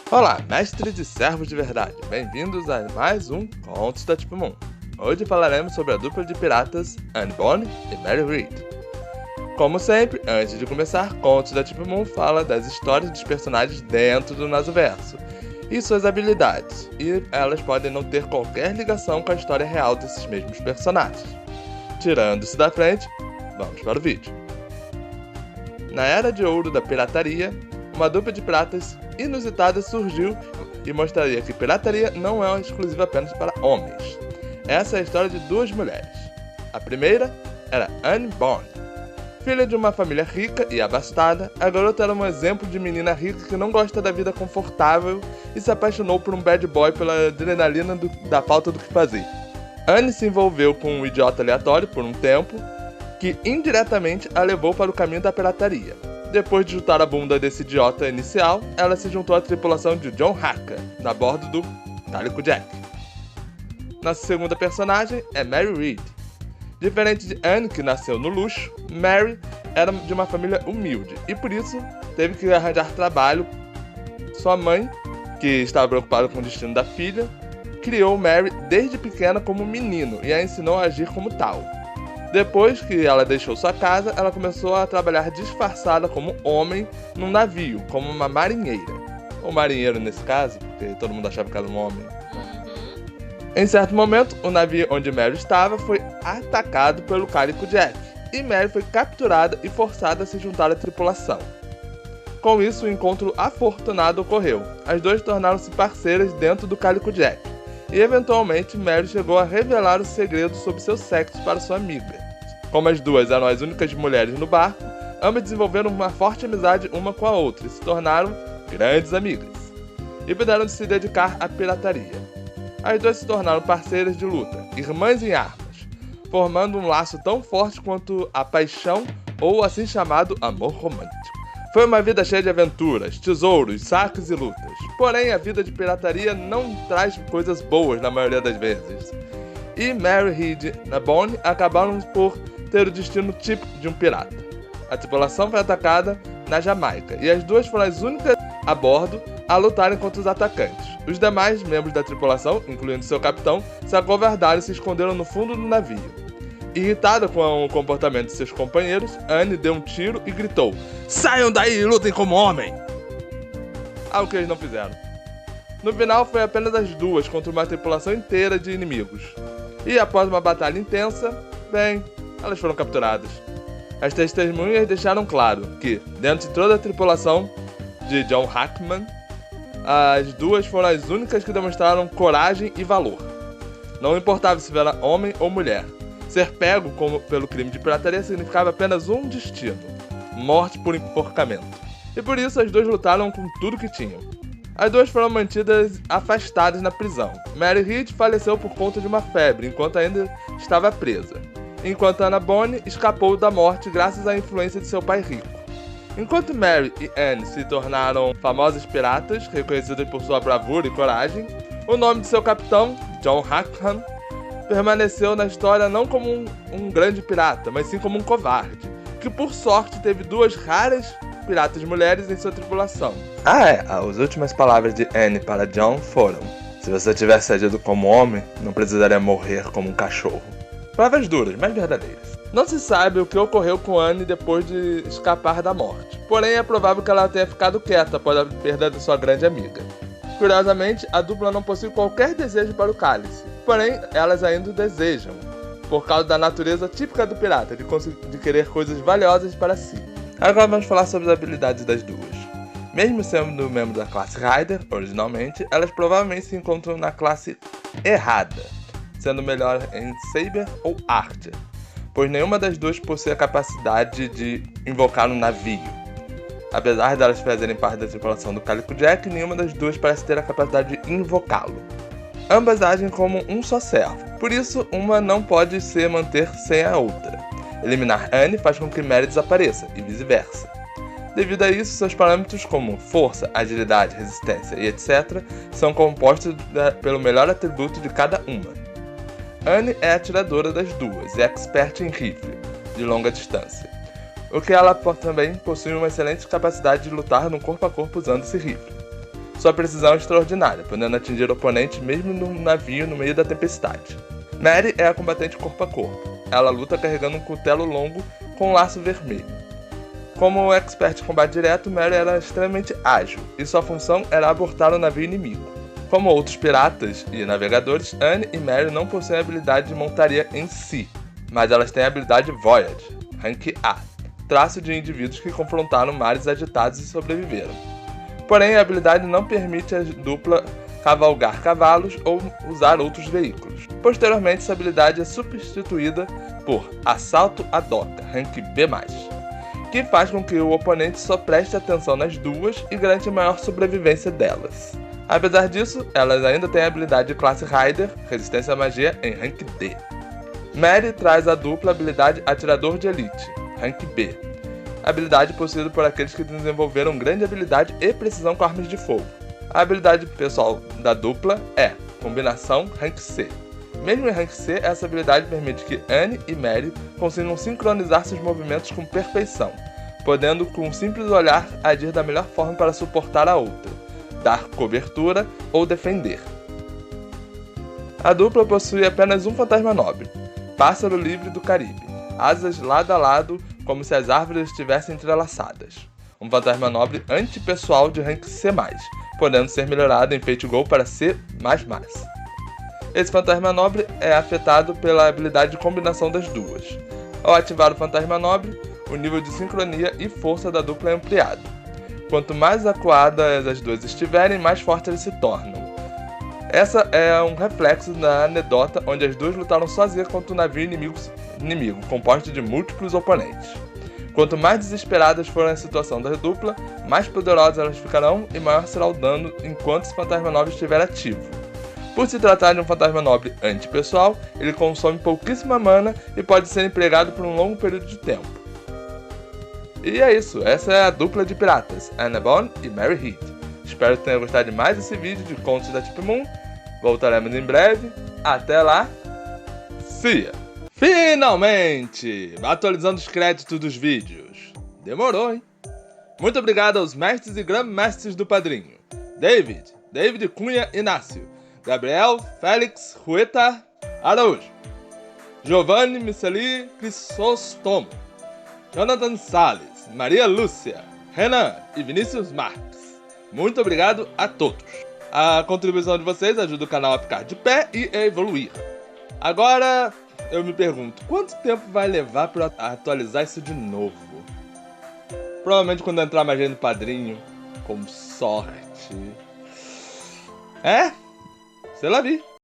Olá, mestres e servos de verdade, bem-vindos a mais um Contos da Tipo Moon. Hoje falaremos sobre a dupla de piratas Anne Bonny e Mary Read. Como sempre, antes de começar, Contos da Tipo Moon fala das histórias dos personagens dentro do Nasoverso e suas habilidades, e elas podem não ter qualquer ligação com a história real desses mesmos personagens. Tirando isso da frente, vamos para o vídeo. Na Era de Ouro da Pirataria, uma dupla de piratas inusitada surgiu e mostraria que pirataria não é exclusiva apenas para homens. Essa é a história de duas mulheres. A primeira era Anne Bonny. Filha de uma família rica e abastada, a garota era um exemplo de menina rica que não gosta da vida confortável e se apaixonou por um bad boy pela adrenalina da falta do que fazer. Anne se envolveu com um idiota aleatório por um tempo, que indiretamente a levou para o caminho da pirataria. Depois de juntar a bunda desse idiota inicial, ela se juntou à tripulação de John Hacker, a bordo do Calico Jack. Nossa segunda personagem é Mary Read. Diferente de Anne, que nasceu no luxo, Mary era de uma família humilde e por isso teve que arranjar trabalho. Sua mãe, que estava preocupada com o destino da filha, criou Mary desde pequena como menino e a ensinou a agir como tal. Depois que ela deixou sua casa, ela começou a trabalhar disfarçada como homem num navio, como uma marinheira. Ou marinheiro nesse caso, porque todo mundo achava que era um homem. Em certo momento, o navio onde Mary estava foi atacado pelo Calico Jack, e Mary foi capturada e forçada a se juntar à tripulação. Com isso, um encontro afortunado ocorreu. As duas tornaram-se parceiras dentro do Calico Jack. E eventualmente Mary chegou a revelar o segredo sobre seu sexo para sua amiga. Como as duas eram as únicas mulheres no barco, ambas desenvolveram uma forte amizade uma com a outra e se tornaram grandes amigas. E puderam se dedicar à pirataria. As duas se tornaram parceiras de luta, irmãs em armas, formando um laço tão forte quanto a paixão ou assim chamado amor romântico. Foi uma vida cheia de aventuras, tesouros, saques e lutas. Porém, a vida de pirataria não traz coisas boas na maioria das vezes. E Mary Read e Bonny acabaram por ter o destino típico de um pirata. A tripulação foi atacada na Jamaica e as duas foram as únicas a bordo a lutarem contra os atacantes. Os demais membros da tripulação, incluindo seu capitão, se acovardaram e se esconderam no fundo do navio. Irritada com o comportamento de seus companheiros, Anne deu um tiro e gritou: "Saiam daí e lutem como homem!" Algo que eles não fizeram. No final, foi apenas as duas contra uma tripulação inteira de inimigos. E após uma batalha intensa, elas foram capturadas. As testemunhas deixaram claro que, dentro de toda a tripulação de John Hackman, as duas foram as únicas que demonstraram coragem e valor. Não importava se era homem ou mulher. Ser pego pelo crime de pirataria significava apenas um destino: morte por enforcamento. E por isso as duas lutaram com tudo que tinham. As duas foram mantidas afastadas na prisão. Mary Read faleceu por conta de uma febre, enquanto ainda estava presa. Enquanto Anne Bonny escapou da morte graças à influência de seu pai rico. Enquanto Mary e Anne se tornaram famosas piratas, reconhecidas por sua bravura e coragem, o nome de seu capitão, John Hackman, permaneceu na história não como um grande pirata, mas sim como um covarde, que por sorte teve duas raras piratas mulheres em sua tripulação. As últimas palavras de Anne para John foram: "Se você tivesse agido como homem, não precisaria morrer como um cachorro." Palavras duras, mas verdadeiras. Não se sabe o que ocorreu com Anne depois de escapar da morte, porém é provável que ela tenha ficado quieta após a perda de sua grande amiga. Curiosamente, a dupla não possui qualquer desejo para o cálice, porém elas ainda o desejam, por causa da natureza típica do pirata, de querer coisas valiosas para si. Agora vamos falar sobre as habilidades das duas. Mesmo sendo membro da classe Rider, originalmente, elas provavelmente se encontram na classe errada, sendo melhor em Saber ou Archer, pois nenhuma das duas possui a capacidade de invocar um navio. Apesar de elas fazerem parte da tripulação do Calico Jack, nenhuma das duas parece ter a capacidade de invocá-lo. Ambas agem como um só servo, por isso uma não pode se manter sem a outra. Eliminar Anne faz com que Mary desapareça, e vice-versa. Devido a isso, seus parâmetros como força, agilidade, resistência e etc. são compostos pelo melhor atributo de cada uma. Anne é atiradora das duas e expert em rifle, de longa distância. O que ela também possui uma excelente capacidade de lutar no corpo a corpo usando esse rifle. Sua precisão é extraordinária, podendo atingir oponentes mesmo num navio no meio da tempestade. Mary é a combatente corpo a corpo. Ela luta carregando um cutelo longo com um laço vermelho. Como expert em combate direto, Mary era extremamente ágil, e sua função era abortar o navio inimigo. Como outros piratas e navegadores, Anne e Mary não possuem habilidade de montaria em si, mas elas têm a habilidade Voyage, Rank A, traço de indivíduos que confrontaram mares agitados e sobreviveram. Porém, a habilidade não permite a dupla cavalgar cavalos ou usar outros veículos. Posteriormente, essa habilidade é substituída por Assalto à Doca, Rank B+, que faz com que o oponente só preste atenção nas duas e garante maior sobrevivência delas. Apesar disso, elas ainda têm a habilidade de classe Rider, Resistência à Magia, em Rank D. Mary traz a dupla habilidade Atirador de Elite, Rank B, habilidade possuída por aqueles que desenvolveram grande habilidade e precisão com armas de fogo. A habilidade pessoal da dupla é Combinação Rank C. Mesmo em Rank C, essa habilidade permite que Anne e Mary consigam sincronizar seus movimentos com perfeição, podendo com um simples olhar agir da melhor forma para suportar a outra, dar cobertura ou defender. A dupla possui apenas um fantasma nobre, Pássaro Livre do Caribe, asas lado a lado como se as árvores estivessem entrelaçadas. Um fantasma nobre antipessoal de Rank C+, podendo ser melhorado em Fate Go para C++. Esse fantasma nobre é afetado pela habilidade de combinação das duas. Ao ativar o fantasma nobre, o nível de sincronia e força da dupla é ampliado. Quanto mais acuadas as duas estiverem, mais fortes eles se tornam. Essa é um reflexo da anedota onde as duas lutaram sozinhas contra um navio inimigo composto de múltiplos oponentes. Quanto mais desesperadas for a situação da dupla, mais poderosas elas ficarão e maior será o dano enquanto esse fantasma nobre estiver ativo. Por se tratar de um fantasma nobre antipessoal, ele consome pouquíssima mana e pode ser empregado por um longo período de tempo. E é isso, essa é a dupla de piratas, Anne Bonny e Mary Read. Espero que tenha gostado de mais esse vídeo de Contos da Type Moon. Voltaremos em breve. Até lá. See ya! Finalmente! Atualizando os créditos dos vídeos. Demorou, hein? Muito obrigado aos mestres e grandmestres do Padrinho. David Cunha Inácio, Gabriel Félix Rueta Araújo, Giovanni Miceli Crisóstomo, Jonathan Salles, Maria Lúcia, Renan e Vinícius Marques. Muito obrigado a todos. A contribuição de vocês ajuda o canal a ficar de pé e a evoluir. Agora, eu me pergunto, quanto tempo vai levar para atualizar isso de novo? Provavelmente quando entrar mais gente no Padrinho, com sorte. Sei lá vi.